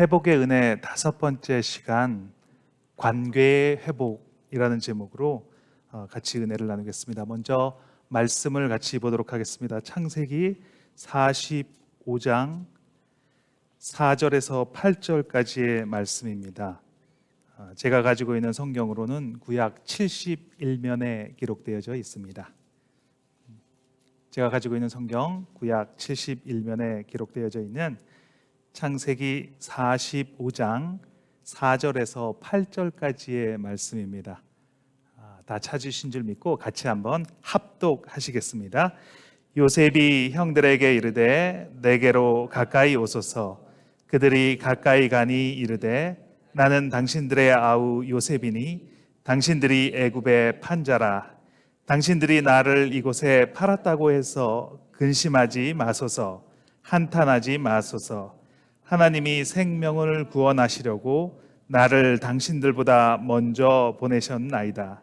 회복의 은혜 5번째 시간, 관계의 회복이라는 제목으로 같이 은혜를 나누겠습니다. 먼저 말씀을 같이 보도록 하겠습니다. 창세기 45장 4절에서 8절까지의 말씀입니다. 제가 가지고 있는 성경으로는 구약 71면에 기록되어져 있습니다. 제가 가지고 있는 성경 구약 71면에 기록되어져 있는 창세기 45장 4절에서 8절까지의 말씀입니다. 다 찾으신 줄 믿고 같이 한번 합독하시겠습니다. 요셉이 형들에게 이르되 내게로 가까이 오소서. 그들이 가까이 가니 이르되 나는 당신들의 아우 요셉이니 당신들이 애굽의 판자라. 당신들이 나를 이곳에 팔았다고 해서 근심하지 마소서. 한탄하지 마소서. 하나님이 생명을 구원하시려고 나를 당신들보다 먼저 보내셨나이다.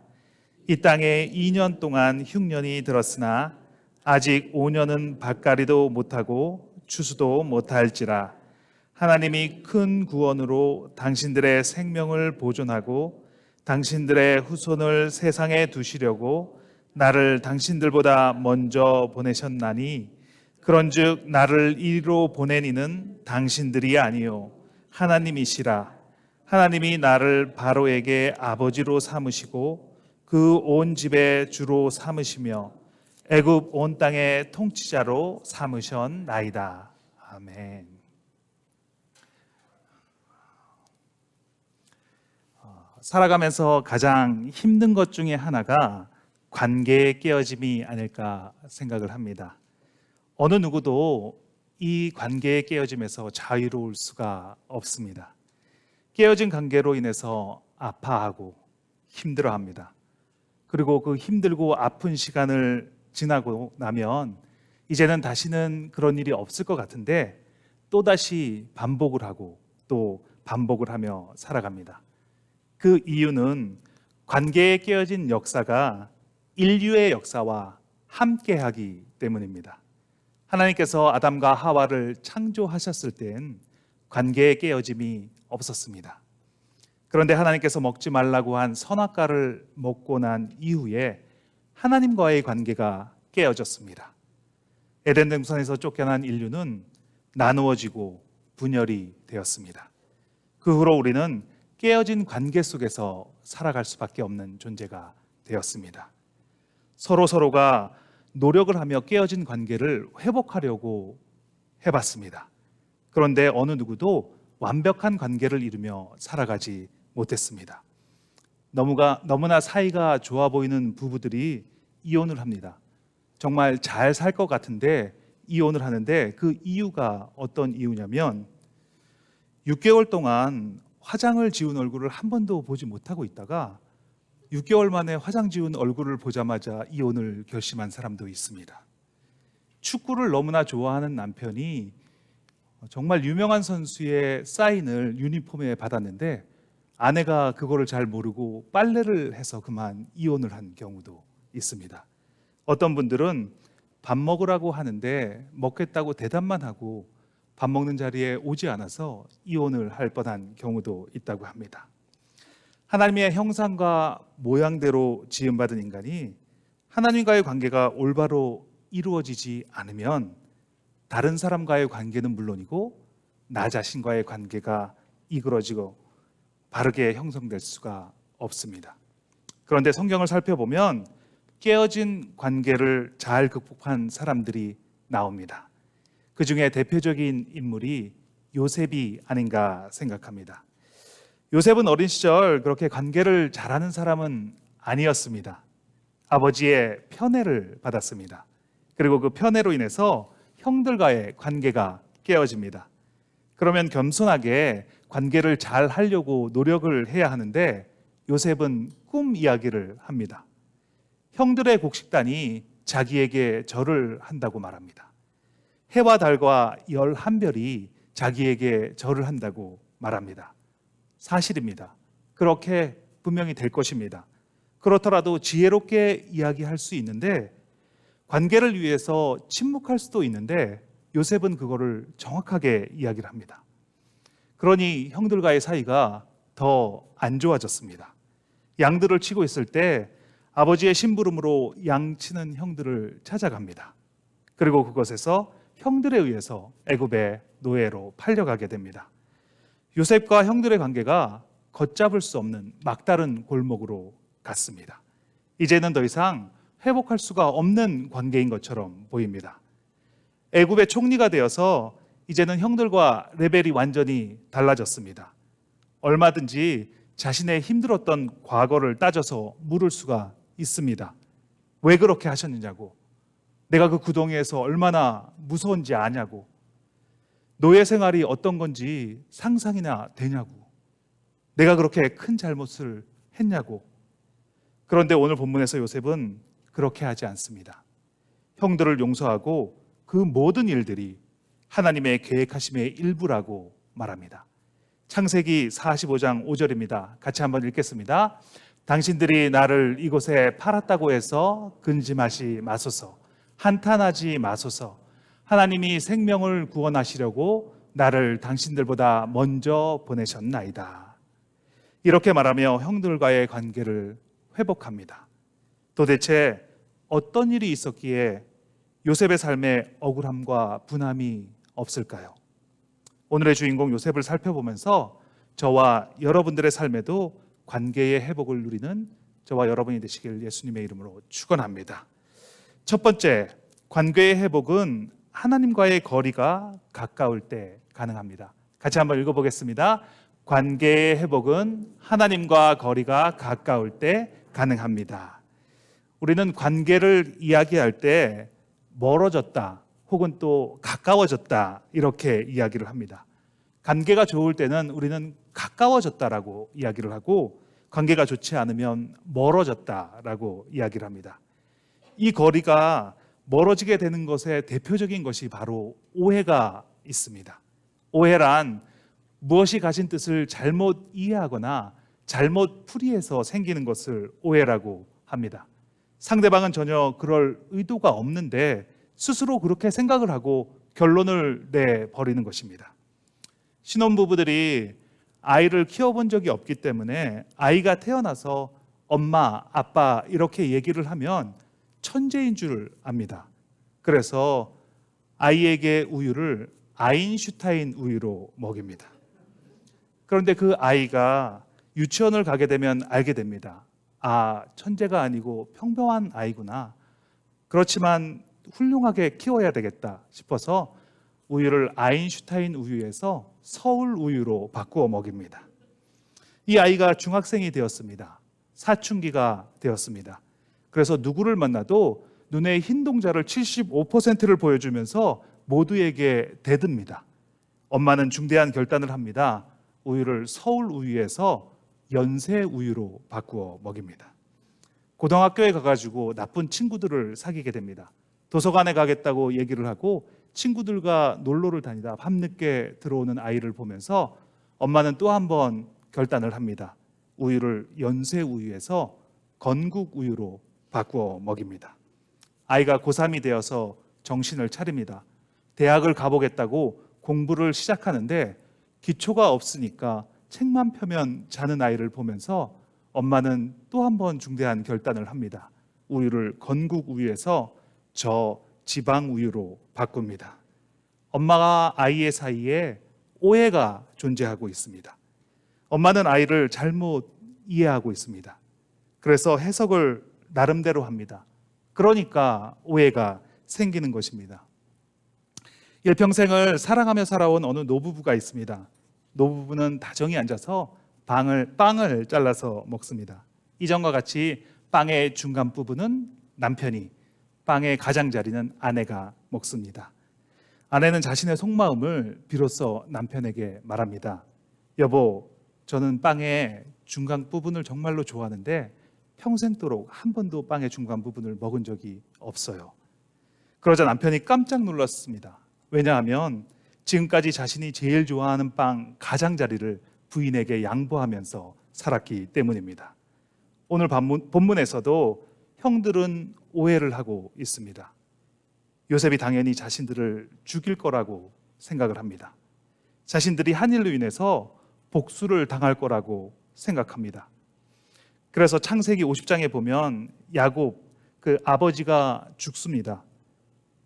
이 땅에 2년 동안 흉년이 들었으나 아직 5년은 밭갈이도 못하고 추수도 못할지라. 하나님이 큰 구원으로 당신들의 생명을 보존하고 당신들의 후손을 세상에 두시려고 나를 당신들보다 먼저 보내셨나니 그런즉 나를 이리로 보낸 이는 당신들이 아니요 하나님이시라. 하나님이 나를 바로에게 아버지로 삼으시고 그 온 집의 주로 삼으시며 애굽 온 땅의 통치자로 삼으셨나이다. 아멘. 살아가면서 가장 힘든 것 중에 하나가 관계의 깨어짐이 아닐까 생각을 합니다. 어느 누구도 이 관계의 깨어짐에서 자유로울 수가 없습니다. 깨어진 관계로 인해서 아파하고 힘들어합니다. 그리고 그 힘들고 아픈 시간을 지나고 나면 이제는 다시는 그런 일이 없을 것 같은데 또다시 반복을 하고 또 반복을 하며 살아갑니다. 그 이유는 관계에 깨어진 역사가 인류의 역사와 함께하기 때문입니다. 하나님께서 아담과 하와를 창조하셨을 땐 관계의 깨어짐이 없었습니다. 그런데 하나님께서 먹지 말라고 한 선악과를 먹고 난 이후에 하나님과의 관계가 깨어졌습니다. 에덴 동산에서 쫓겨난 인류는 나누어지고 분열이 되었습니다. 그 후로 우리는 깨어진 관계 속에서 살아갈 수밖에 없는 존재가 되었습니다. 서로가 노력을 하며 깨어진 관계를 회복하려고 해봤습니다. 그런데 어느 누구도 완벽한 관계를 이루며 살아가지 못했습니다. 너무나 사이가 좋아 보이는 부부들이 이혼을 합니다. 정말 잘 살 것 같은데 이혼을 하는데 그 이유가 어떤 이유냐면 6개월 동안 화장을 지운 얼굴을 한 번도 보지 못하고 있다가 6개월 만에 화장 지운 얼굴을 보자마자 이혼을 결심한 사람도 있습니다. 축구를 너무나 좋아하는 남편이 정말 유명한 선수의 사인을 유니폼에 받았는데 아내가 그거를 잘 모르고 빨래를 해서 그만 이혼을 한 경우도 있습니다. 어떤 분들은 밥 먹으라고 하는데 먹겠다고 대답만 하고 밥 먹는 자리에 오지 않아서 이혼을 할 뻔한 경우도 있다고 합니다. 하나님의 형상과 모양대로 지음받은 인간이 하나님과의 관계가 올바로 이루어지지 않으면 다른 사람과의 관계는 물론이고 나 자신과의 관계가 이끌어지고 바르게 형성될 수가 없습니다. 그런데 성경을 살펴보면 깨어진 관계를 잘 극복한 사람들이 나옵니다. 그 중에 대표적인 인물이 요셉이 아닌가 생각합니다. 요셉은 어린 시절 그렇게 관계를 잘하는 사람은 아니었습니다. 아버지의 편애를 받았습니다. 그리고 그 편애로 인해서 형들과의 관계가 깨어집니다. 그러면 겸손하게 관계를 잘 하려고 노력을 해야 하는데 요셉은 꿈 이야기를 합니다. 형들의 곡식단이 자기에게 절을 한다고 말합니다. 해와 달과 11별이 자기에게 절을 한다고 말합니다. 사실입니다. 그렇게 분명히 될 것입니다. 그렇더라도 지혜롭게 이야기할 수 있는데 관계를 위해서 침묵할 수도 있는데 요셉은 그거를 정확하게 이야기를 합니다. 그러니 형들과의 사이가 더 안 좋아졌습니다. 양들을 치고 있을 때 아버지의 심부름으로 양 치는 형들을 찾아갑니다. 그리고 그것에서 형들에 의해서 애굽의 노예로 팔려가게 됩니다. 요셉과 형들의 관계가 걷잡을 수 없는 막다른 골목으로 갔습니다. 이제는 더 이상 회복할 수가 없는 관계인 것처럼 보입니다. 애굽의 총리가 되어서 이제는 형들과 레벨이 완전히 달라졌습니다. 얼마든지 자신의 힘들었던 과거를 따져서 물을 수가 있습니다. 왜 그렇게 하셨느냐고, 내가 그 구덩이에서 얼마나 무서운지 아냐고, 노예 생활이 어떤 건지 상상이나 되냐고, 내가 그렇게 큰 잘못을 했냐고. 그런데 오늘 본문에서 요셉은 그렇게 하지 않습니다. 형들을 용서하고 그 모든 일들이 하나님의 계획하심의 일부라고 말합니다. 창세기 45장 5절입니다. 같이 한번 읽겠습니다. 당신들이 나를 이곳에 팔았다고 해서 근심하지 마소서, 한탄하지 마소서. 하나님이 생명을 구원하시려고 나를 당신들보다 먼저 보내셨나이다. 이렇게 말하며 형들과의 관계를 회복합니다. 도대체 어떤 일이 있었기에 요셉의 삶에 억울함과 분함이 없을까요? 오늘의 주인공 요셉을 살펴보면서 저와 여러분들의 삶에도 관계의 회복을 누리는 저와 여러분이 되시길 예수님의 이름으로 축원합니다. 첫 번째, 관계의 회복은 하나님과의 거리가 가까울 때 가능합니다. 같이 한번 읽어보겠습니다. 관계의 회복은 하나님과 거리가 가까울 때 가능합니다. 우리는 관계를 이야기할 때 멀어졌다 혹은 또 가까워졌다 이렇게 이야기를 합니다. 관계가 좋을 때는 우리는 가까워졌다라고 이야기를 하고, 관계가 좋지 않으면 멀어졌다라고 이야기를 합니다. 이 거리가 멀어지게 되는 것의 대표적인 것이 바로 오해가 있습니다. 오해란 무엇이 가진 뜻을 잘못 이해하거나 잘못 풀이해서 생기는 것을 오해라고 합니다. 상대방은 전혀 그럴 의도가 없는데 스스로 그렇게 생각을 하고 결론을 내버리는 것입니다. 신혼부부들이 아이를 키워본 적이 없기 때문에 아이가 태어나서 엄마, 아빠 이렇게 얘기를 하면 천재인 줄 압니다. 그래서 아이에게 우유를 아인슈타인 우유로 먹입니다. 그런데 그 아이가 유치원을 가게 되면 알게 됩니다. 아, 천재가 아니고 평범한 아이구나. 그렇지만 훌륭하게 키워야 되겠다 싶어서 우유를 아인슈타인 우유에서 서울 우유로 바꾸어 먹입니다. 이 아이가 중학생이 되었습니다. 사춘기가 되었습니다. 그래서 누구를 만나도 눈에 흰 동자를 75%를 보여주면서 모두에게 대듭니다. 엄마는 중대한 결단을 합니다. 우유를 서울 우유에서 연세 우유로 바꾸어 먹입니다. 고등학교에 가가지고 나쁜 친구들을 사귀게 됩니다. 도서관에 가겠다고 얘기를 하고 친구들과 놀러를 다니다 밤늦게 들어오는 아이를 보면서 엄마는 또 한 번 결단을 합니다. 우유를 연세 우유에서 건국 우유로 바꾸어 먹입니다. 아이가 고3이 되어서 정신을 차립니다. 대학을 가보겠다고 공부를 시작하는데 기초가 없으니까 책만 펴면 자는 아이를 보면서 엄마는 또 한 번 중대한 결단을 합니다. 우유를 건국 우유에서 저 지방 우유로 바꿉니다. 엄마와 아이의 사이에 오해가 존재하고 있습니다. 엄마는 아이를 잘못 이해하고 있습니다. 그래서 해석을 나름대로 합니다. 그러니까 오해가 생기는 것입니다. 일평생을 사랑하며 살아온 어느 노부부가 있습니다. 노부부는 다정히 앉아서 빵을 잘라서 먹습니다. 이전과 같이 빵의 중간 부분은 남편이, 빵의 가장자리는 아내가 먹습니다. 아내는 자신의 속마음을 비로소 남편에게 말합니다. 여보, 저는 빵의 중간 부분을 정말로 좋아하는데 평생도록 한 번도 빵의 중간 부분을 먹은 적이 없어요. 그러자 남편이 깜짝 놀랐습니다. 왜냐하면 지금까지 자신이 제일 좋아하는 빵 가장자리를 부인에게 양보하면서 살았기 때문입니다. 오늘 본문에서도 형들은 오해를 하고 있습니다. 요셉이 당연히 자신들을 죽일 거라고 생각을 합니다. 자신들이 한 일로 인해서 복수를 당할 거라고 생각합니다. 그래서 창세기 50장에 보면 야곱 그 아버지가 죽습니다.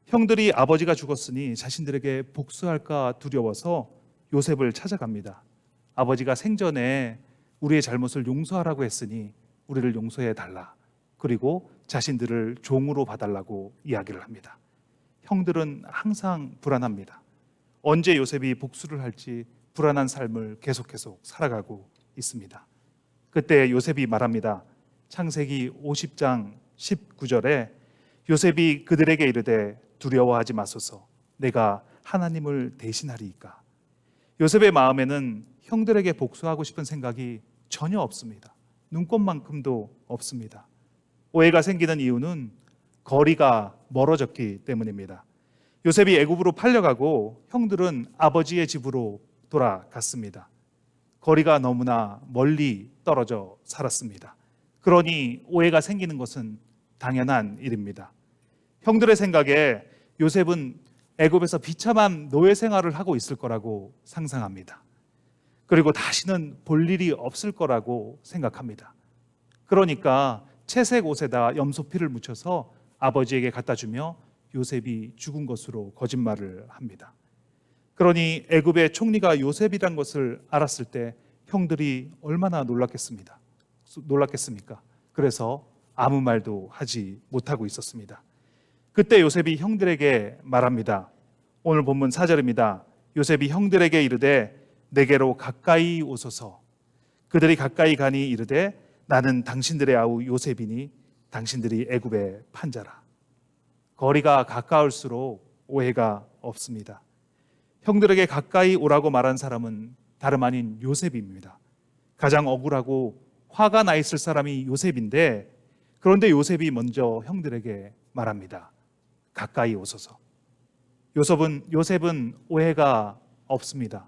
형들이 아버지가 죽었으니 자신들에게 복수할까 두려워서 요셉을 찾아갑니다. 아버지가 생전에 우리의 잘못을 용서하라고 했으니 우리를 용서해 달라. 그리고 자신들을 종으로 봐달라고 이야기를 합니다. 형들은 항상 불안합니다. 언제 요셉이 복수를 할지 불안한 삶을 계속 살아가고 있습니다. 그때 요셉이 말합니다. 창세기 50장 19절에 요셉이 그들에게 이르되 두려워하지 마소서 내가 하나님을 대신하리이까. 요셉의 마음에는 형들에게 복수하고 싶은 생각이 전혀 없습니다. 눈꼽만큼도 없습니다. 오해가 생기는 이유는 거리가 멀어졌기 때문입니다. 요셉이 애굽으로 팔려가고 형들은 아버지의 집으로 돌아갔습니다. 거리가 너무나 멀리 떨어져 살았습니다. 그러니 오해가 생기는 것은 당연한 일입니다. 형들의 생각에 요셉은 애굽에서 비참한 노예 생활을 하고 있을 거라고 상상합니다. 그리고 다시는 볼 일이 없을 거라고 생각합니다. 그러니까 채색 옷에다 염소피를 묻혀서 아버지에게 갖다 주며 요셉이 죽은 것으로 거짓말을 합니다. 그러니 애굽의 총리가 요셉이란 것을 알았을 때 형들이 얼마나 놀랐겠습니까? 그래서 아무 말도 하지 못하고 있었습니다. 그때 요셉이 형들에게 말합니다. 오늘 본문 4절입니다. 요셉이 형들에게 이르되 내게로 가까이 오소서. 그들이 가까이 가니 이르되 나는 당신들의 아우 요셉이니 당신들이 애굽의 판자라. 거리가 가까울수록 오해가 없습니다. 형들에게 가까이 오라고 말한 사람은 다름 아닌 요셉입니다. 가장 억울하고 화가 나 있을 사람이 요셉인데, 그런데 요셉이 먼저 형들에게 말합니다. 가까이 오소서. 요셉은 오해가 없습니다.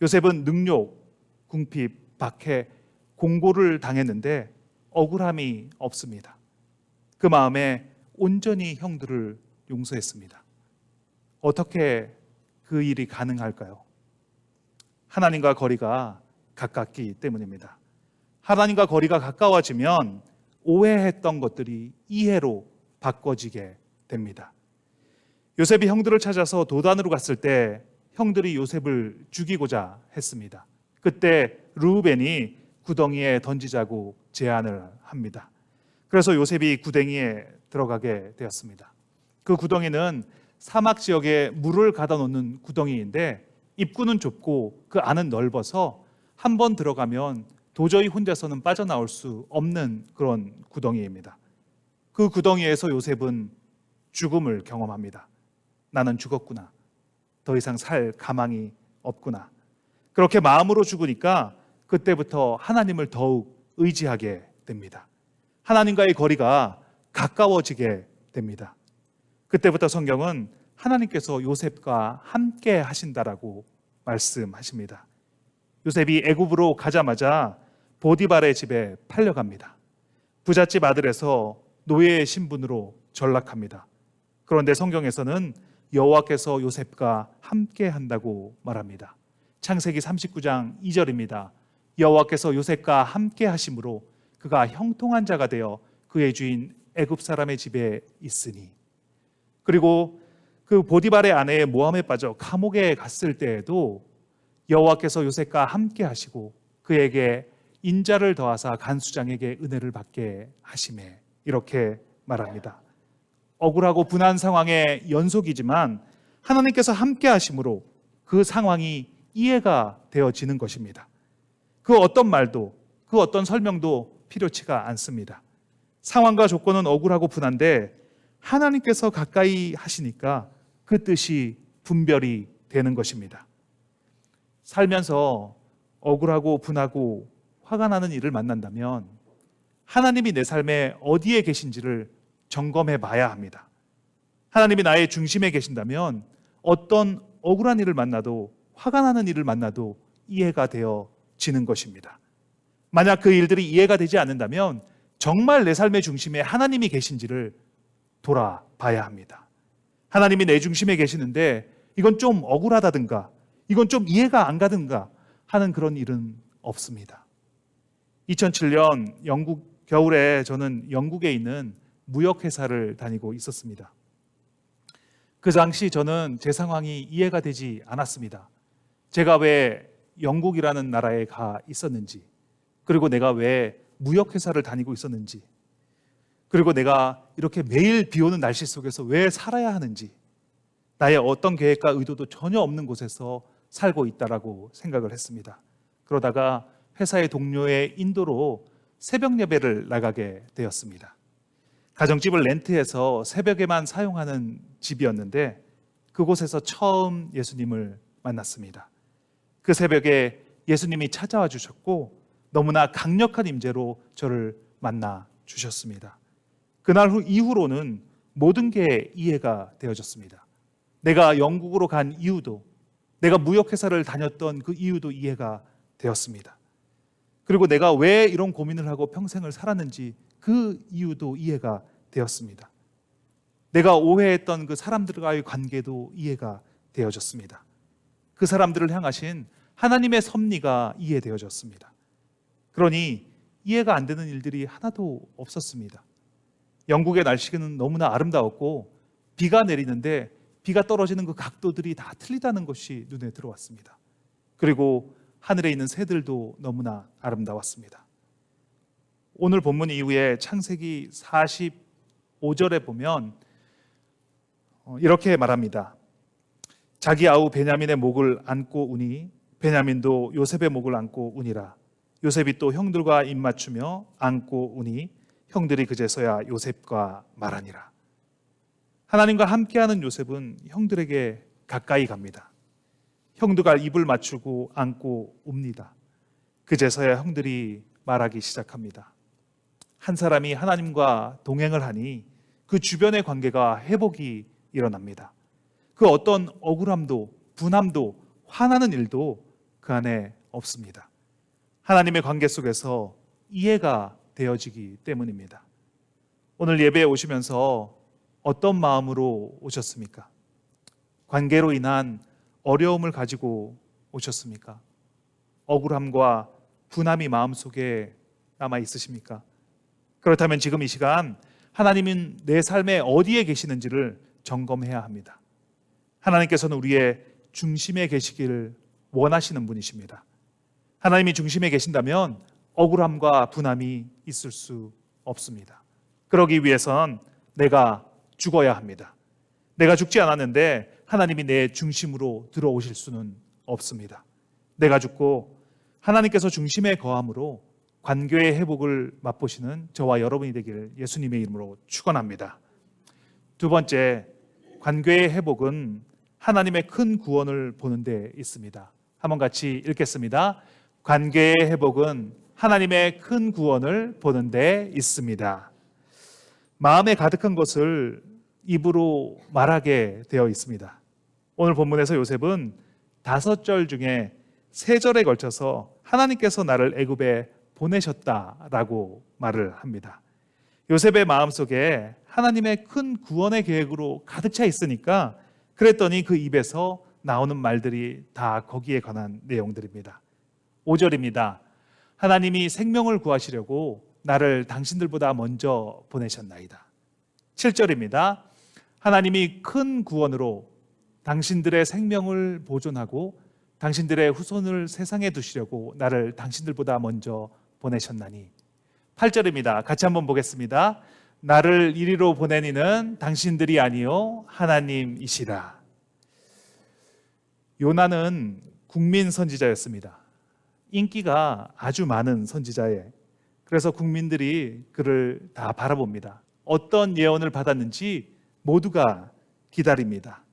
요셉은 능욕, 궁핍, 박해, 공고를 당했는데 억울함이 없습니다. 그 마음에 온전히 형들을 용서했습니다. 어떻게 그 일이 가능할까요? 하나님과 거리가 가깝기 때문입니다. 하나님과 거리가 가까워지면 오해했던 것들이 이해로 바꿔지게 됩니다. 요셉이 형들을 찾아서 도단으로 갔을 때 형들이 요셉을 죽이고자 했습니다. 그때 르우벤이 구덩이에 던지자고 제안을 합니다. 그래서 요셉이 구덩이에 들어가게 되었습니다. 그 구덩이는 사막 지역에 물을 가다 놓는 구덩이인데 입구는 좁고 그 안은 넓어서 한 번 들어가면 도저히 혼자서는 빠져나올 수 없는 그런 구덩이입니다. 그 구덩이에서 요셉은 죽음을 경험합니다. 나는 죽었구나. 더 이상 살 가망이 없구나. 그렇게 마음으로 죽으니까 그때부터 하나님을 더욱 의지하게 됩니다. 하나님과의 거리가 가까워지게 됩니다. 그때부터 성경은 하나님께서 요셉과 함께 하신다라고 말씀하십니다. 요셉이 애굽으로 가자마자 보디발의 집에 팔려갑니다. 부잣집 아들에서 노예의 신분으로 전락합니다. 그런데 성경에서는 여호와께서 요셉과 함께 한다고 말합니다. 창세기 39장 2절입니다. 여호와께서 요셉과 함께 하심으로 그가 형통한 자가 되어 그의 주인 애굽 사람의 집에 있으니. 그리고 그 보디발의 아내의 모함에 빠져 감옥에 갔을 때에도 여호와께서 요셉과 함께 하시고 그에게 인자를 더하사 간수장에게 은혜를 받게 하시매. 이렇게 말합니다. 억울하고 분한 상황의 연속이지만 하나님께서 함께 하심으로 그 상황이 이해가 되어지는 것입니다. 그 어떤 말도, 그 어떤 설명도 필요치가 않습니다. 상황과 조건은 억울하고 분한데 하나님께서 가까이 하시니까 그 뜻이 분별이 되는 것입니다. 살면서 억울하고 분하고 화가 나는 일을 만난다면 하나님이 내 삶에 어디에 계신지를 점검해 봐야 합니다. 하나님이 나의 중심에 계신다면 어떤 억울한 일을 만나도, 화가 나는 일을 만나도 이해가 되어지는 것입니다. 만약 그 일들이 이해가 되지 않는다면 정말 내 삶의 중심에 하나님이 계신지를 돌아봐야 합니다. 하나님이 내 중심에 계시는데 이건 좀 억울하다든가 이건 좀 이해가 안 가든가 하는 그런 일은 없습니다. 2007년 영국 겨울에 저는 영국에 있는 무역회사를 다니고 있었습니다. 그 당시 저는 제 상황이 이해가 되지 않았습니다. 제가 왜 영국이라는 나라에 가 있었는지, 그리고 내가 왜 무역회사를 다니고 있었는지, 그리고 내가 이렇게 매일 비 오는 날씨 속에서 왜 살아야 하는지, 나의 어떤 계획과 의도도 전혀 없는 곳에서 살고 있다라고 생각을 했습니다. 그러다가 회사의 동료의 인도로 새벽 예배를 나가게 되었습니다. 가정집을 렌트해서 새벽에만 사용하는 집이었는데 그곳에서 처음 예수님을 만났습니다. 그 새벽에 예수님이 찾아와 주셨고 너무나 강력한 임재로 저를 만나 주셨습니다. 그날 이후로는 모든 게 이해가 되어졌습니다. 내가 영국으로 간 이유도, 내가 무역회사를 다녔던 그 이유도 이해가 되었습니다. 그리고 내가 왜 이런 고민을 하고 평생을 살았는지 그 이유도 이해가 되었습니다. 내가 오해했던 그 사람들과의 관계도 이해가 되어졌습니다. 그 사람들을 향하신 하나님의 섭리가 이해되어졌습니다. 그러니 이해가 안 되는 일들이 하나도 없었습니다. 영국의 날씨는 너무나 아름다웠고 비가 내리는데 비가 떨어지는 그 각도들이 다 틀리다는 것이 눈에 들어왔습니다. 그리고 하늘에 있는 새들도 너무나 아름다웠습니다. 오늘 본문 이후에 창세기 45절에 보면 이렇게 말합니다. 자기 아우 베냐민의 목을 안고 우니 베냐민도 요셉의 목을 안고 우니라. 요셉이 또 형들과 입맞추며 안고 우니 형들이 그제서야 요셉과 말하니라. 하나님과 함께하는 요셉은 형들에게 가까이 갑니다. 형들과 입을 맞추고 안고 웁니다. 그제서야 형들이 말하기 시작합니다. 한 사람이 하나님과 동행을 하니 그 주변의 관계가 회복이 일어납니다. 그 어떤 억울함도 분함도 화나는 일도 그 안에 없습니다. 하나님의 관계 속에서 이해가 되어지기 때문입니다. 오늘 예배에 오시면서 어떤 마음으로 오셨습니까? 관계로 인한 어려움을 가지고 오셨습니까? 억울함과 분함이 마음속에 남아 있으십니까? 그렇다면 지금 이 시간 하나님은 내 삶에 어디에 계시는지를 점검해야 합니다. 하나님께서는 우리의 중심에 계시기를 원하시는 분이십니다. 하나님이 중심에 계신다면 억울함과 분함이 있을 수 없습니다. 그러기 위해선 내가 죽어야 합니다. 내가 죽지 않았는데 하나님이 내 중심으로 들어오실 수는 없습니다. 내가 죽고 하나님께서 중심에 거함으로 관계의 회복을 맛보시는 저와 여러분이 되기를 예수님의 이름으로 축원합니다. 두 번째, 관계의 회복은 하나님의 큰 구원을 보는 데 있습니다. 한번 같이 읽겠습니다. 관계의 회복은 하나님의 큰 구원을 보는 데 있습니다. 마음에 가득한 것을 입으로 말하게 되어 있습니다. 오늘 본문에서 요셉은 5절 중에 3절에 걸쳐서 하나님께서 나를 애굽에 보내셨다라고 말을 합니다. 요셉의 마음속에 하나님의 큰 구원의 계획으로 가득 차 있으니까 그랬더니 그 입에서 나오는 말들이 다 거기에 관한 내용들입니다. 5절입니다. 하나님이 생명을 구하시려고 나를 당신들보다 먼저 보내셨나이다. 7절입니다. 하나님이 큰 구원으로 당신들의 생명을 보존하고 당신들의 후손을 세상에 두시려고 나를 당신들보다 먼저 보내셨나니. 8절입니다. 같이 한번 보겠습니다. 나를 이리로 보낸 이는 당신들이 아니요 하나님이시라. 요나는 국민 선지자였습니다. 인기가 아주 많은 선지자에, 그래서 국민들이 그를 다 바라봅니다. 어떤 예언을 받았는지 모두가 기다립니다.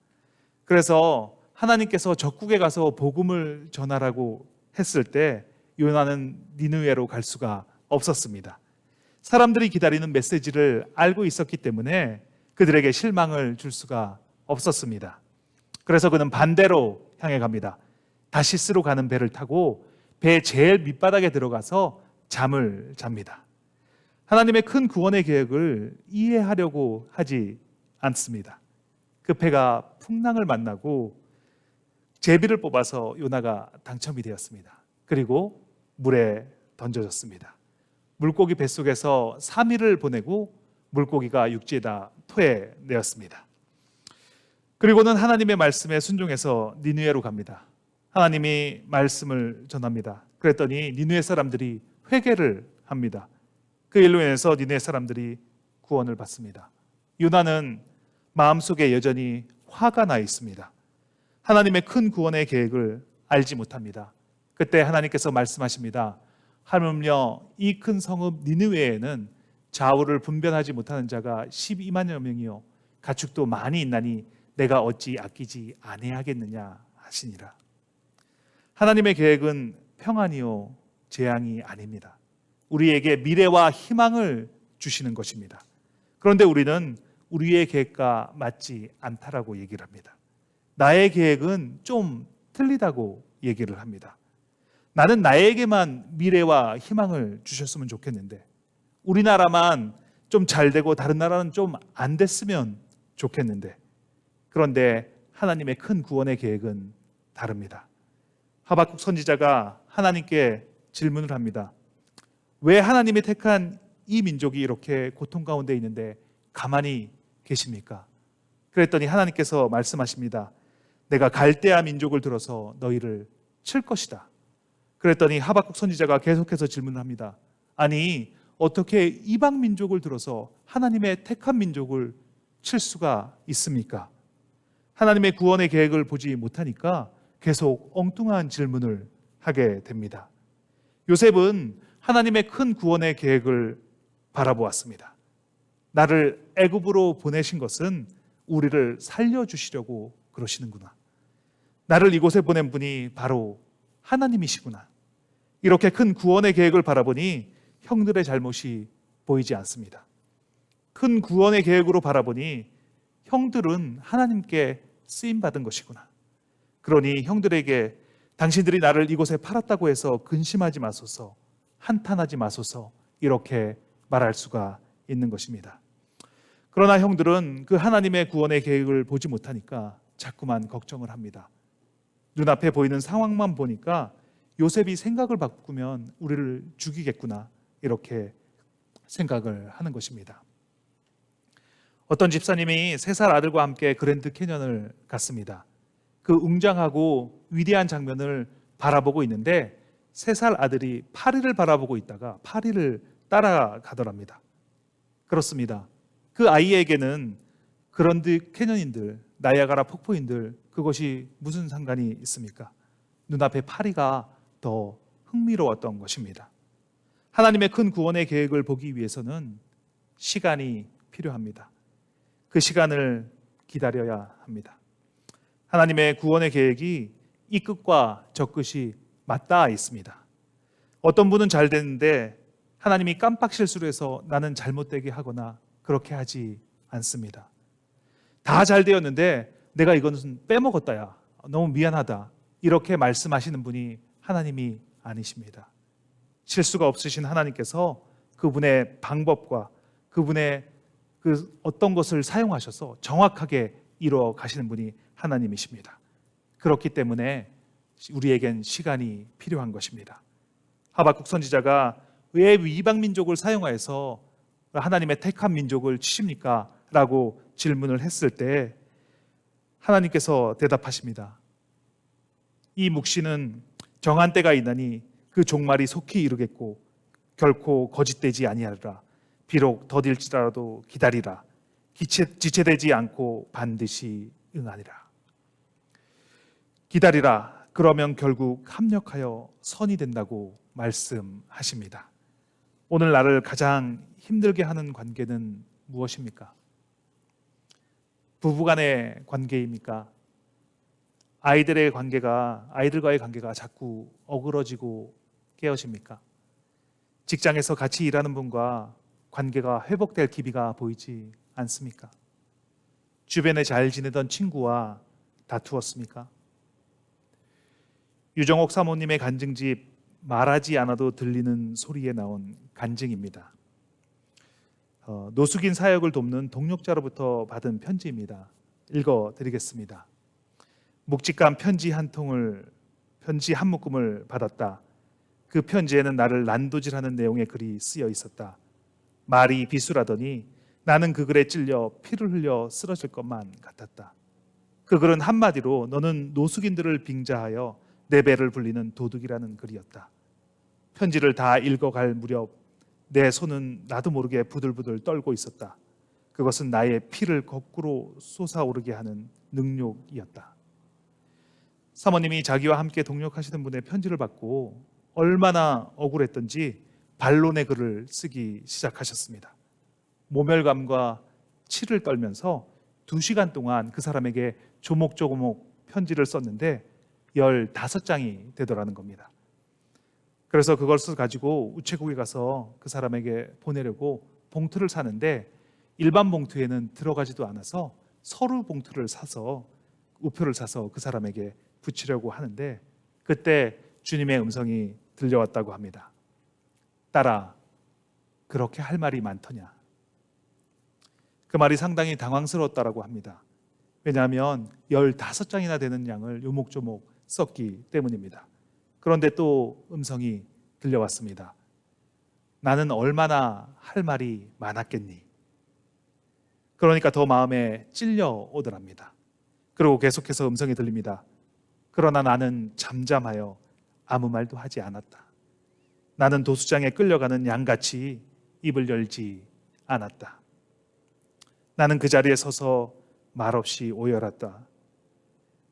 그래서 하나님께서 적국에 가서 복음을 전하라고 했을 때 요나는 니느웨로 갈 수가 없었습니다. 사람들이 기다리는 메시지를 알고 있었기 때문에 그들에게 실망을 줄 수가 없었습니다. 그래서 그는 반대로 향해 갑니다. 다시스로 가는 배를 타고 배 제일 밑바닥에 들어가서 잠을 잡니다. 하나님의 큰 구원의 계획을 이해하려고 하지 않습니다. 그 배가 풍랑을 만나고 제비를 뽑아서 요나가 당첨이 되었습니다. 그리고 물에 던져졌습니다. 물고기 뱃속에서 3일을 보내고 물고기가 육지에다 토해내었습니다. 그리고는 하나님의 말씀에 순종해서 니느웨로 갑니다. 하나님이 말씀을 전합니다. 그랬더니 니느웨 사람들이 회개를 합니다. 그 일로 인해서 니느웨 사람들이 구원을 받습니다. 요나는 마음속에 여전히 화가 나 있습니다. 하나님의 큰 구원의 계획을 알지 못합니다. 그때 하나님께서 말씀하십니다. 하물며 이 큰 성읍 니느웨에는 좌우를 분별하지 못하는 자가 12만여 명이요 가축도 많이 있나니 내가 어찌 아끼지 아니하겠느냐 하시니라. 하나님의 계획은 평안이요 재앙이 아닙니다. 우리에게 미래와 희망을 주시는 것입니다. 그런데 우리는 우리의 계획과 맞지 않다라고 얘기를 합니다. 나의 계획은 좀 틀리다고 얘기를 합니다. 나는 나에게만 미래와 희망을 주셨으면 좋겠는데, 우리나라만 좀 잘 되고 다른 나라는 좀 안 됐으면 좋겠는데, 그런데 하나님의 큰 구원의 계획은 다릅니다. 하박국 선지자가 하나님께 질문을 합니다. 왜 하나님이 택한 이 민족이 이렇게 고통 가운데 있는데 가만히 계십니까? 그랬더니 하나님께서 말씀하십니다. 내가 갈대아 민족을 들어서 너희를 칠 것이다. 그랬더니 하박국 선지자가 계속해서 질문을 합니다. 아니, 어떻게 이방 민족을 들어서 하나님의 택한 민족을 칠 수가 있습니까? 하나님의 구원의 계획을 보지 못하니까 계속 엉뚱한 질문을 하게 됩니다. 요셉은 하나님의 큰 구원의 계획을 바라보았습니다. 나를 애굽으로 보내신 것은 우리를 살려주시려고 그러시는구나. 나를 이곳에 보낸 분이 바로 하나님이시구나. 이렇게 큰 구원의 계획을 바라보니 형들의 잘못이 보이지 않습니다. 큰 구원의 계획으로 바라보니 형들은 하나님께 쓰임받은 것이구나. 그러니 형들에게 당신들이 나를 이곳에 팔았다고 해서 근심하지 마소서, 한탄하지 마소서, 이렇게 말할 수가 있는 것입니다. 그러나 형들은 그 하나님의 구원의 계획을 보지 못하니까 자꾸만 걱정을 합니다. 눈앞에 보이는 상황만 보니까 요셉이 생각을 바꾸면 우리를 죽이겠구나, 이렇게 생각을 하는 것입니다. 어떤 집사님이 3살 아들과 함께 그랜드 캐년을 갔습니다. 그 웅장하고 위대한 장면을 바라보고 있는데 3살 아들이 파리를 바라보고 있다가 파리를 따라가더랍니다. 그렇습니다. 그 아이에게는 그랜드 캐년인들, 나이아가라 폭포인들, 그것이 무슨 상관이 있습니까? 눈앞에 파리가 더 흥미로웠던 것입니다. 하나님의 큰 구원의 계획을 보기 위해서는 시간이 필요합니다. 그 시간을 기다려야 합니다. 하나님의 구원의 계획이 이 끝과 저 끝이 맞닿아 있습니다. 어떤 분은 잘 되는데 하나님이 깜빡 실수를 해서 나는 잘못되게 하거나 그렇게 하지 않습니다. 다 잘 되었는데 내가 이것은 빼먹었다야, 너무 미안하다, 이렇게 말씀하시는 분이 하나님이 아니십니다. 실수가 없으신 하나님께서 그분의 방법과 그분의 그 어떤 것을 사용하셔서 정확하게 이루어 가시는 분이 하나님이십니다. 그렇기 때문에 우리에겐 시간이 필요한 것입니다. 하박국 선지자가 왜 이방 민족을 사용하여서 하나님의 택한 민족을 치십니까? 라고 질문을 했을 때 하나님께서 대답하십니다. 이 묵시는 정한 때가 있나니 그 종말이 속히 이르겠고 결코 거짓되지 아니하리라. 비록 더딜지라도 기다리라. 지체되지 않고 반드시 응하리라. 기다리라. 그러면 결국 합력하여 선이 된다고 말씀하십니다. 오늘 나를 가장 힘들게 하는 관계는 무엇입니까? 부부간의 관계입니까? 아이들과의 관계가 자꾸 어그러지고 깨어집니까? 직장에서 같이 일하는 분과 관계가 회복될 기미가 보이지 않습니까? 주변에 잘 지내던 친구와 다투었습니까? 유정옥 사모님의 간증집 말하지 않아도 들리는 소리에 나온 간증입니다. 노숙인 사역을 돕는 동역자로부터 받은 편지입니다. 읽어드리겠습니다. 묵직한 편지 한 묶음을 받았다. 그 편지에는 나를 난도질하는 내용의 글이 쓰여 있었다. 말이 비수라더니 나는 그 글에 찔려 피를 흘려 쓰러질 것만 같았다. 그 글은 한마디로 너는 노숙인들을 빙자하여 내 배를 불리는 도둑이라는 글이었다. 편지를 다 읽어갈 무렵 내 손은 나도 모르게 부들부들 떨고 있었다. 그것은 나의 피를 거꾸로 솟아오르게 하는 능욕이었다. 사모님이 자기와 함께 동역하시는 분의 편지를 받고 얼마나 억울했던지 반론의 글을 쓰기 시작하셨습니다. 모멸감과 치를 떨면서 2시간 동안 그 사람에게 조목조목 편지를 썼는데 15장이 되더라는 겁니다. 그래서 그것을 가지고 우체국에 가서 그 사람에게 보내려고 봉투를 사는데 일반 봉투에는 들어가지도 않아서 서류 봉투를 사서 우표를 사서 그 사람에게 붙이려고 하는데 그때 주님의 음성이 들려왔다고 합니다. 딸아, 그렇게 할 말이 많더냐? 그 말이 상당히 당황스러웠다라고 합니다. 왜냐하면 15장이나 되는 양을 요목조목 썼기 때문입니다. 그런데 또 음성이 들려왔습니다. 나는 얼마나 할 말이 많았겠니? 그러니까 더 마음에 찔려오더랍니다. 그리고 계속해서 음성이 들립니다. 그러나 나는 잠잠하여 아무 말도 하지 않았다. 나는 도수장에 끌려가는 양같이 입을 열지 않았다. 나는 그 자리에 서서 말없이 오열했다.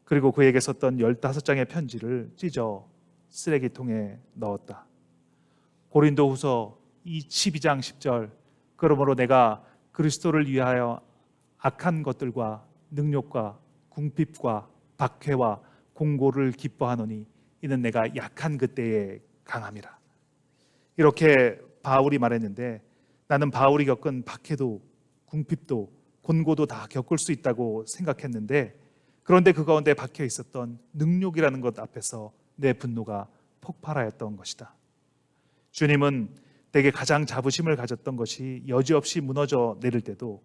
그리고 그에게 썼던 15장의 편지를 찢어 쓰레기통에 넣었다. 고린도후서 12장 10절 그러므로 내가 그리스도를 위하여 악한 것들과 능욕과 궁핍과 박해와 공고를 기뻐하노니 이는 내가 약한 그때에 강함이라. 이렇게 바울이 말했는데 나는 바울이 겪은 박해도 궁핍도 곤고도 다 겪을 수 있다고 생각했는데 그런데 그 가운데 박혀 있었던 능욕이라는 것 앞에서 내 분노가 폭발하였던 것이다. 주님은 내게 가장 자부심을 가졌던 것이 여지없이 무너져 내릴 때도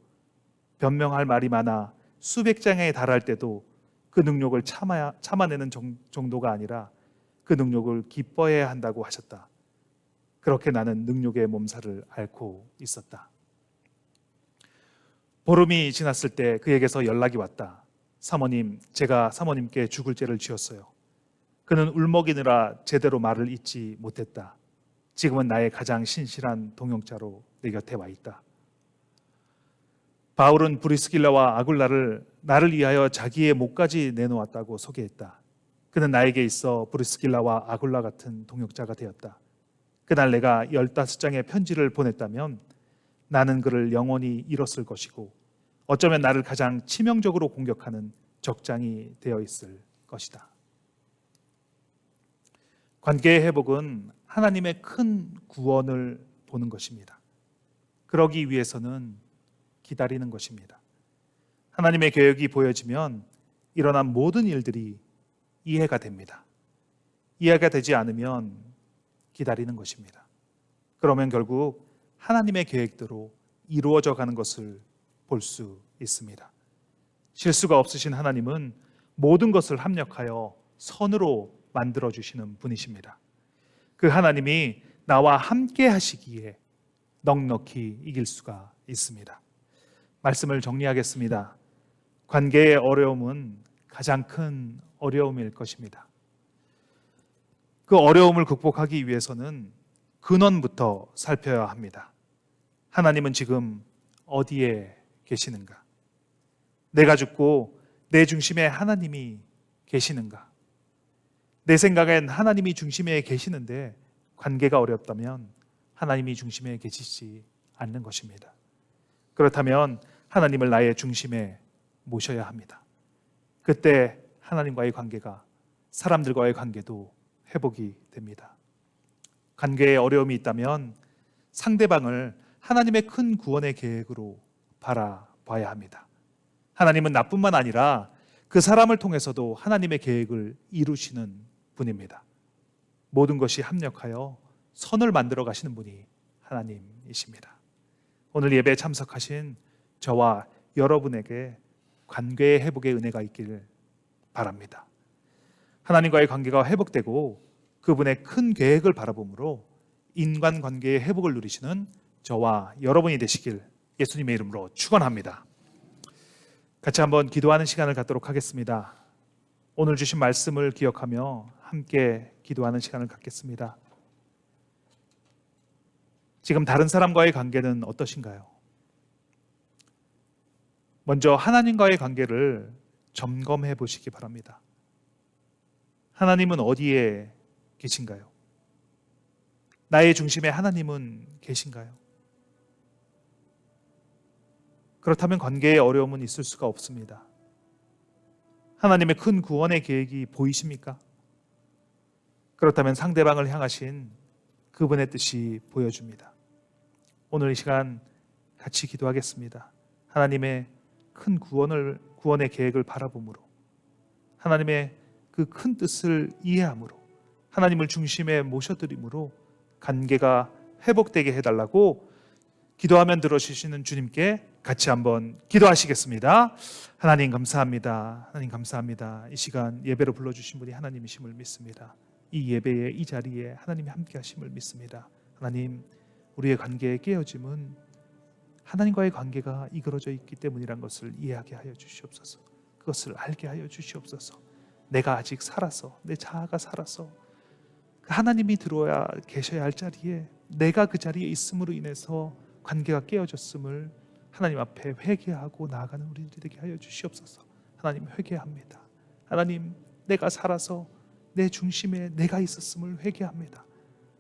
변명할 말이 많아 수백 장에 달할 때도 그 능욕을 참아내는 정도가 아니라 그 능욕을 기뻐해야 한다고 하셨다. 그렇게 나는 능욕의 몸살을 앓고 있었다. 보름이 지났을 때 그에게서 연락이 왔다. 사모님, 제가 사모님께 죽을 죄를 지었어요. 그는 울먹이느라 제대로 말을 잇지 못했다. 지금은 나의 가장 신실한 동역자로 내 곁에 와 있다. 바울은 브리스길라와 아굴라를 나를 위하여 자기의 목까지 내놓았다고 소개했다. 그는 나에게 있어 브리스길라와 아굴라 같은 동역자가 되었다. 그날 내가 15장의 편지를 보냈다면 나는 그를 영원히 잃었을 것이고 어쩌면 나를 가장 치명적으로 공격하는 적장이 되어 있을 것이다. 관계의 회복은 하나님의 큰 구원을 보는 것입니다. 그러기 위해서는 기다리는 것입니다. 하나님의 계획이 보여지면 일어난 모든 일들이 이해가 됩니다. 이해가 되지 않으면 기다리는 것입니다. 그러면 결국 하나님의 계획대로 이루어져 가는 것을 볼 수 있습니다. 실수가 없으신 하나님은 모든 것을 합력하여 선으로 만들어 주시는 분이십니다. 그 하나님이 나와 함께 하시기에 넉넉히 이길 수가 있습니다. 말씀을 정리하겠습니다. 관계의 어려움은 가장 큰 어려움일 것입니다. 그 어려움을 극복하기 위해서는 근원부터 살펴야 합니다. 하나님은 지금 어디에 계시는가? 내가 죽고 내 중심에 하나님이 계시는가? 내 생각엔 하나님이 중심에 계시는데 관계가 어렵다면 하나님이 중심에 계시지 않는 것입니다. 그렇다면 하나님을 나의 중심에 모셔야 합니다. 그때 하나님과의 관계가 사람들과의 관계도 회복이 됩니다. 관계에 어려움이 있다면 상대방을 하나님의 큰 구원의 계획으로 바라봐야 합니다. 하나님은 나뿐만 아니라 그 사람을 통해서도 하나님의 계획을 이루시는 분입니다. 모든 것이 합력하여 선을 만들어 가시는 분이 하나님이십니다. 오늘 예배에 참석하신 저와 여러분에게 관계의 회복의 은혜가 있기를 바랍니다. 하나님과의 관계가 회복되고 그분의 큰 계획을 바라보므로 인간관계의 회복을 누리시는 저와 여러분이 되시길 예수님의 이름으로 축원합니다. 같이 한번 기도하는 시간을 갖도록 하겠습니다. 오늘 주신 말씀을 기억하며 함께 기도하는 시간을 갖겠습니다. 지금 다른 사람과의 관계는 어떠신가요? 먼저 하나님과의 관계를 점검해 보시기 바랍니다. 하나님은 어디에 계신가요? 나의 중심에 하나님은 계신가요? 그렇다면 관계에 어려움은 있을 수가 없습니다. 하나님의 큰 구원의 계획이 보이십니까? 그렇다면 상대방을 향하신 그분의 뜻이 보여줍니다. 오늘 이 시간 같이 기도하겠습니다. 하나님의 큰 구원의 계획을 바라보므로, 하나님의 그 큰 뜻을 이해함으로, 하나님을 중심에 모셔드림으로 관계가 회복되게 해달라고 기도하면 들어주시는 주님께 같이 한번 기도하시겠습니다. 하나님 감사합니다. 하나님 감사합니다. 이 시간 예배로 불러주신 분이 하나님이심을 믿습니다. 이 예배에 이 자리에 하나님이 함께 하심을 믿습니다. 하나님, 우리의 관계의 깨어짐은 하나님과의 관계가 이끌어져 있기 때문이란 것을 이해하게 하여 주시옵소서. 그것을 알게 하여 주시옵소서. 내가 아직 살아서, 내 자아가 살아서 하나님이 들어야 계셔야 할 자리에 내가 그 자리에 있음으로 인해서 관계가 깨어졌음을 하나님 앞에 회개하고 나아가는 우리들이 되게 하여 주시옵소서. 하나님, 회개합니다. 하나님, 내가 살아서 내 중심에 내가 있었음을 회개합니다.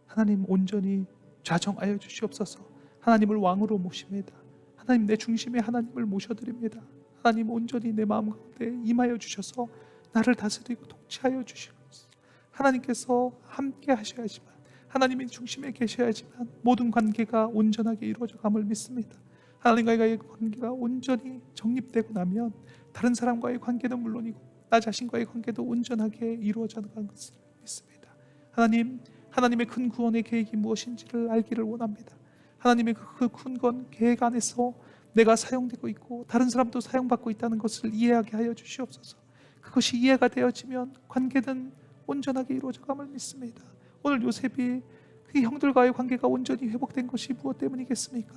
하나님, 온전히 좌정하여 주시옵소서. 하나님을 왕으로 모십니다. 하나님, 내 중심에 하나님을 모셔드립니다. 하나님, 온전히 내 마음 가운데 임하여 주셔서 나를 다스리고 통치하여 주시옵소서. 하나님께서 함께 하셔야지만, 하나님의 중심에 계셔야지만 모든 관계가 온전하게 이루어져감을 믿습니다. 하나님과의 관계가 온전히 정립되고 나면 다른 사람과의 관계는 물론이고 나 자신과의 관계도 온전하게 이루어져가는 것을 믿습니다. 하나님, 하나님의 큰 구원의 계획이 무엇인지를 알기를 원합니다. 하나님의 그 큰 계획 안에서 내가 사용되고 있고 다른 사람도 사용받고 있다는 것을 이해하게 하여 주시옵소서. 그것이 이해가 되어지면 관계는 온전하게 이루어져감을 믿습니다. 오늘 요셉이 그 형들과의 관계가 온전히 회복된 것이 무엇 때문이겠습니까?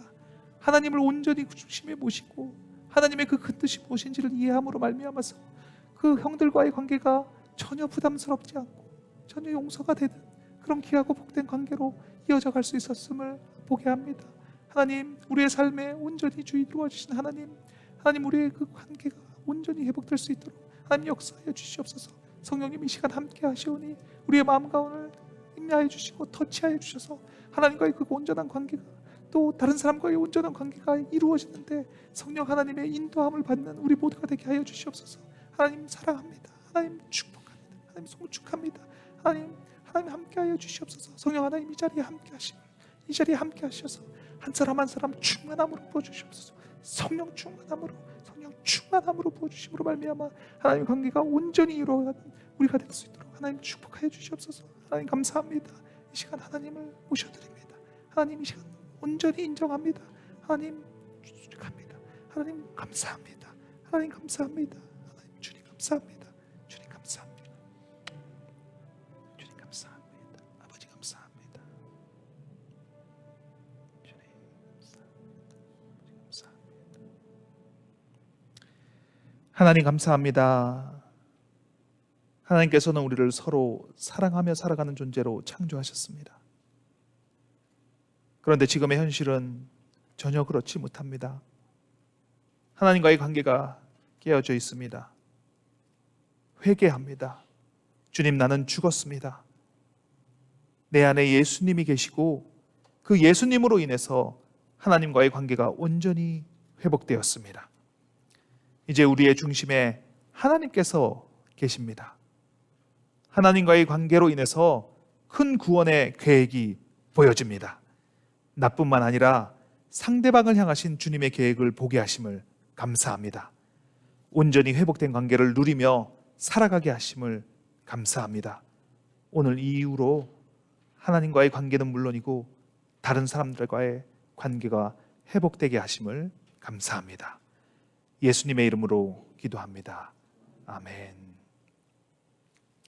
하나님을 온전히 중심에 모시고 하나님의 그 큰 뜻이 무엇인지를 이해함으로 말미암아서 그 형들과의 관계가 전혀 부담스럽지 않고 전혀 용서가 되는 그런 귀하고 복된 관계로 이어져 갈 수 있었음을 보게 합니다. 하나님, 우리의 삶에 온전히 주의 이루어지신 하나님, 하나님, 우리의 그 관계가 온전히 회복될 수 있도록 하나님 역사하여 주시옵소서. 성령님, 이 시간 함께 하시오니 우리의 마음 가운데 임하여 주시고 터치하여 주셔서 하나님과의 그 온전한 관계가 또 다른 사람과의 온전한 관계가 이루어지는데 성령 하나님의 인도함을 받는 우리 모두가 되게 하여 주시옵소서. 하나님 사랑합니다. 하나님 축복합니다. 하나님 송축합니다. 하나님 함께 하여 주시옵소서. 성령 하나님, 이 자리에 함께 하시고 이 자리에 함께 하셔서 한 사람 한 사람 충만함으로 부어주시옵소서. 성령 충만함으로 부어주심으로 말미암아 하나님 관계가 온전히 이루어가는 우리가 될 수 있도록 하나님 축복하여 주시옵소서. 하나님 감사합니다. 이 시간 하나님을 모셔드립니다. 하나님, 이 시간 온전히 인정합니다. 하나님 축복합니다. 하나님 감사합니다. 하나님 감사합니다. 하나님, 주님 감사합니다. 주님 감사합니다. 주님 감사합니다. 아버지 감사합니다. 주님 감사합니다. 하나님 감사합니다. 하나님께서는 우리를 서로 사랑하며 살아가는 존재로 창조하셨습니다. 그런데 지금의 현실은 전혀 그렇지 못합니다. 하나님과의 관계가 깨어져 있습니다. 회개합니다. 주님, 나는 죽었습니다. 내 안에 예수님이 계시고 그 예수님으로 인해서 하나님과의 관계가 온전히 회복되었습니다. 이제 우리의 중심에 하나님께서 계십니다. 하나님과의 관계로 인해서 큰 구원의 계획이 보여집니다. 나뿐만 아니라 상대방을 향하신 주님의 계획을 보게 하심을 감사합니다. 온전히 회복된 관계를 누리며 살아가게 하심을 감사합니다. 오늘 이 이후로 하나님과의 관계는 물론이고 다른 사람들과의 관계가 회복되게 하심을 감사합니다. 예수님의 이름으로 기도합니다. 아멘.